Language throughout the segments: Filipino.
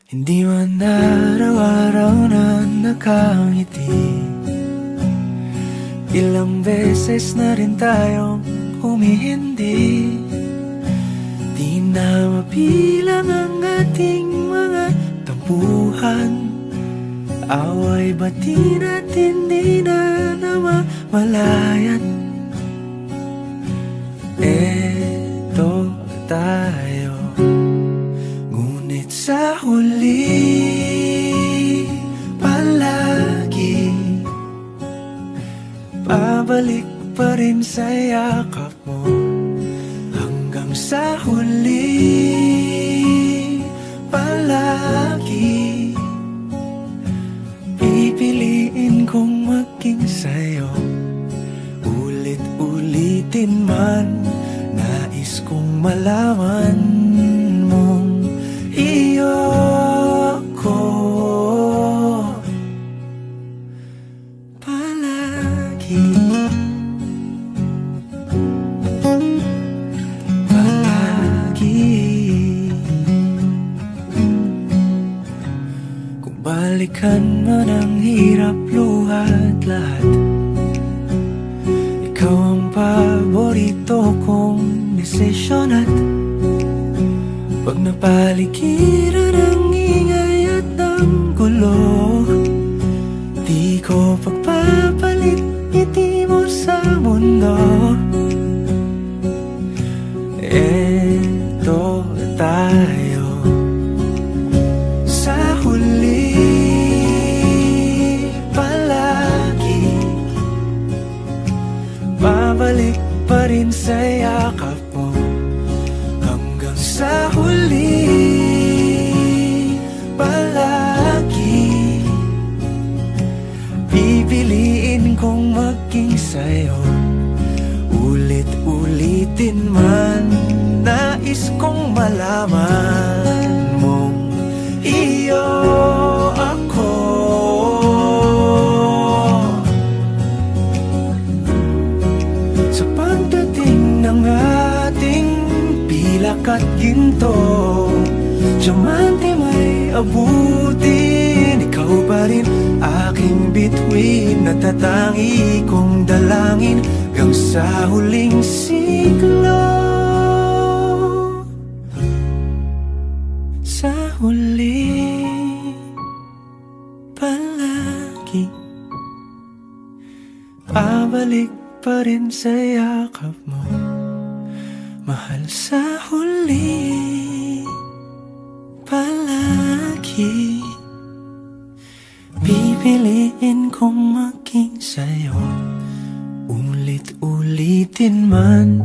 Hindi man araw-araw na nakangiti. Ilang beses na rin tayong humihindi. Di na mabilang ang ating mga tampuhan. Away bati natin di na namamalayan. Eto tayo, ngunit sa huli palagi pabalik pa rin sa yakap mo. Hanggang sa huli palagi pipiliin kong maging sa'yo. Ulit-ulitin man, nais kong malaman mong iyo ako palagi. Kung balikan man ang hirap, luhat lahat, ikaw ang paborito kong desisyon. At pag napaligiran ang ingay at ang gulo, di ko pagpapalit ngiti mo sa mundo. Eto tayo sa huli palagi, babalik pa rin sa yakap mo. Hanggang sa huli palagi pipiliin kong maging sa'yo. Ulit-ulitin man, nais kong malaman mong iyo ako. Sa pagdating ng ating pilak at ginto, diamante may abutin, ikaw pa rin aking bituin. Natatangi kong dalangin hanggang sa huling siglo. Sa huli palagi pabalik pa rin sa yakap mo, mahal. Sa huli palagi pipiliin kong maging sa'yo. Ulit-ulitin man,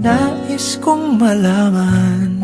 nais kong malaman